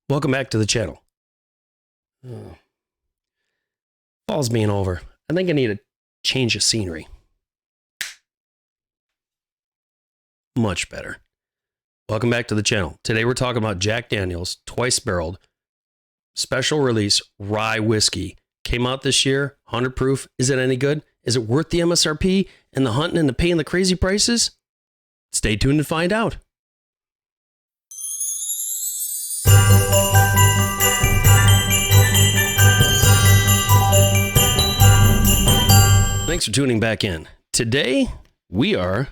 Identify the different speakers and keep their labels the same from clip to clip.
Speaker 1: Welcome back to the channel. Fall's being over. I think I need a change of scenery. Much better. Welcome back to the channel. Today we're talking about Jack Daniel's twice barreled special release rye whiskey. Came out this year, 100 proof. Is it any good? Is it worth the MSRP and the hunting and the paying the crazy prices? Stay tuned to find out. Thanks for tuning back in. Today, we are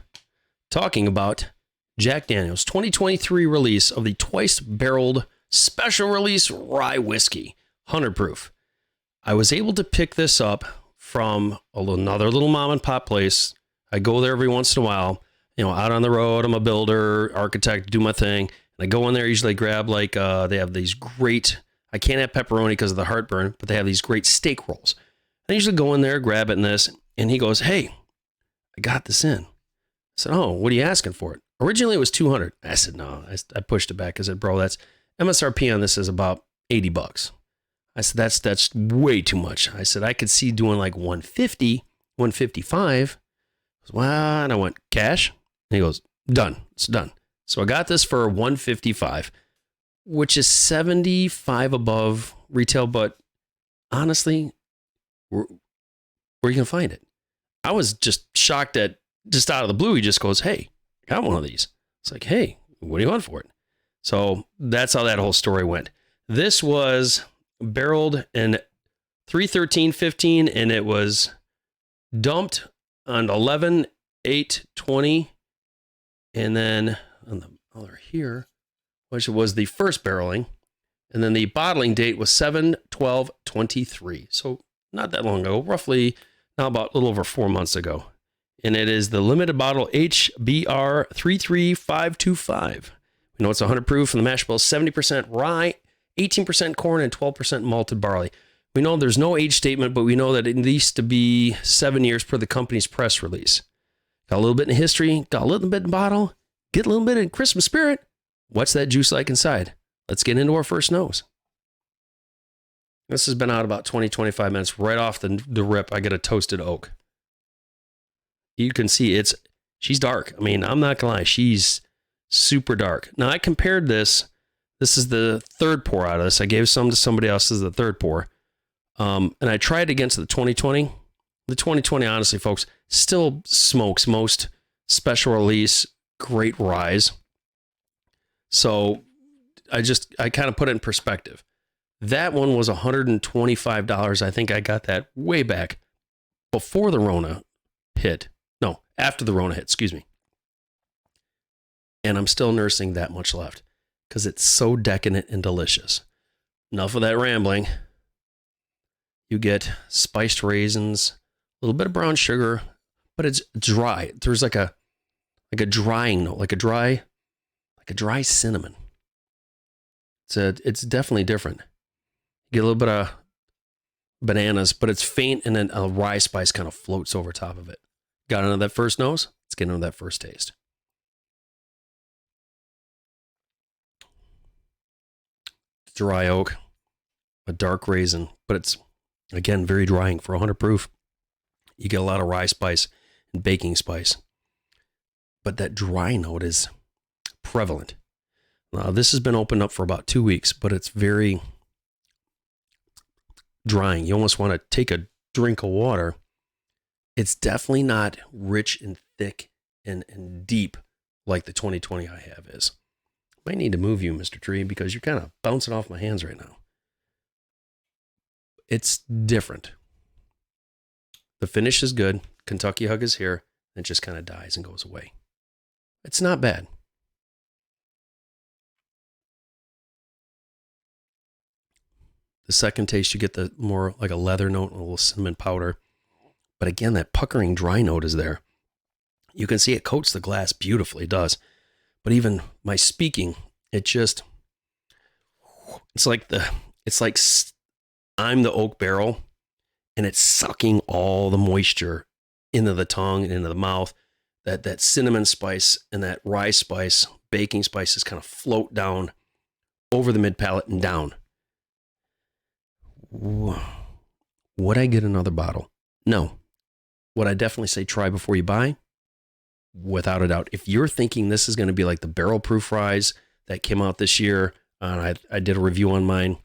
Speaker 1: talking about Jack Daniel's 2023 release of the twice-barreled special release rye whiskey, 100 proof. I was able to pick this up from another little mom and pop place. I go there every once in a while, out on the road. I'm a builder, architect, do my thing. And I go in there, usually grab they have these great, I can't have pepperoni because of the heartburn, but they have these great steak rolls. I usually go in there, grab it in this, and he goes, "Hey, I got this in." I said, "Oh, what are you asking for it?" Originally it was 200. I said, "No." I pushed it back. I said, "Bro, that's MSRP on this is about $80. I said, that's way too much. I said, I could see doing like 150, 155. Well, and I went, "Cash?" And he goes, "Done. It's done." So I got this for 155, which is 75 above retail, but honestly, where are you going to find it? I was just shocked that just out of the blue, he just goes, "Hey, I got one of these." It's like, "Hey, what do you want for it?" So that's how that whole story went. This was barreled in 3/13/15, and it was dumped on 11/8/20, and then on the other here, which was the first barreling, and then the bottling date was 7/12/23. So not that long ago, roughly now about a little over 4 months ago. And it is the limited bottle HBR 33525. We know it's 100 proof, and the mash bill is 70% rye, 18% corn, and 12% malted barley. We know there's no age statement, but we know that it needs to be 7 years per the company's press release. Got a little bit in history, got a little bit in bottle, get a little bit in Christmas spirit. What's that juice like inside? Let's get into our first nose. This has been out about 20, 25 minutes. Right off the rip, I get a toasted oak. You can see she's dark. I mean, I'm not gonna lie, she's super dark. Now I compared this. This is the third pour out of this. I gave some to somebody else as the third pour. And I tried against the 2020. The 2020, honestly, folks, still smokes most special release, great ryes. So I kind of put it in perspective. That one was $125. I think I got that way back before the Rona hit. No, after the Rona hit, excuse me. And I'm still nursing that much left because it's so decadent and delicious. Enough of that rambling. You get spiced raisins, a little bit of brown sugar, but it's dry. There's like a drying note, like a dry cinnamon. It's definitely different. You get a little bit of bananas, but it's faint, and then a rye spice kind of floats over top of it. Got into that first nose? Let's get into that first taste. Dry oak, a dark raisin, but it's, again, very drying for 100 proof. You get a lot of rye spice and baking spice, but that dry note is prevalent. Now, this has been opened up for about 2 weeks, but it's very drying. You almost want to take a drink of water. It's definitely not rich and thick and deep like the 2020 I have is. Might need to move you, Mr. Tree, because you're kind of bouncing off my hands right now. It's different. The finish is good. Kentucky Hug is here. It just kind of dies and goes away. It's not bad. The second taste, you get the more like a leather note and a little cinnamon powder. But again, that puckering dry note is there. You can see it coats the glass beautifully, it does. But even my speaking, it's like I'm the oak barrel, and it's sucking all the moisture into the tongue and into the mouth. That cinnamon spice and that rye spice, baking spices kind of float down over the mid palate and down. Would I get another bottle? No. Would I definitely say try before you buy? Without a doubt. If you're thinking this is going to be like the barrel proof ryes that came out this year, and I did a review on mine,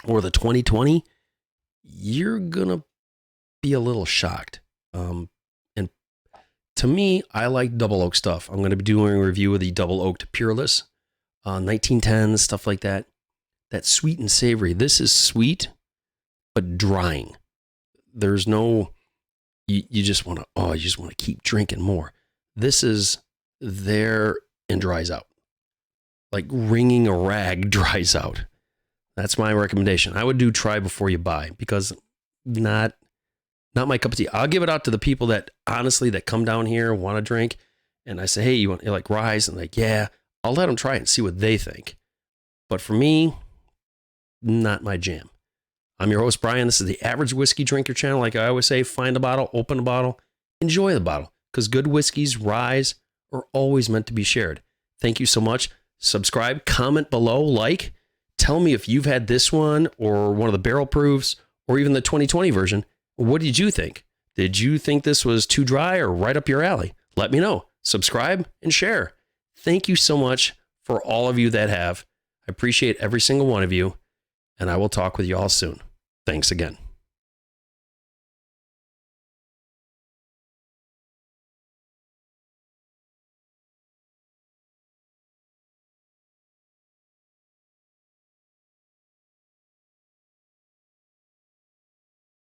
Speaker 1: or the 2020, you're going to be a little shocked. And to me, I like double oak stuff. I'm going to be doing a review of the double oaked Peerless, 1910s, stuff like that. That sweet and savory. This is sweet, but drying. There's no, you just want to keep drinking more. This is there and dries out. Like wringing a rag dries out. That's my recommendation. I would do try before you buy, because not my cup of tea. I'll give it out to the people that honestly that come down here and want to drink, and I say, hey, you like ryes? And like, yeah, I'll let them try it and see what they think. But for me, not my jam. I'm your host, Brian. This is the Average Whiskey Drinker channel. Like I always say, find a bottle, open a bottle, enjoy the bottle, because good whiskeys, ryes are always meant to be shared. Thank you so much. Subscribe, comment below, like, tell me if you've had this one or one of the barrel proofs or even the 2020 version. What did you think? Did you think this was too dry or right up your alley? Let me know. Subscribe and share. Thank you so much for all of you that have. I appreciate every single one of you, and I will talk with you all soon. Thanks again.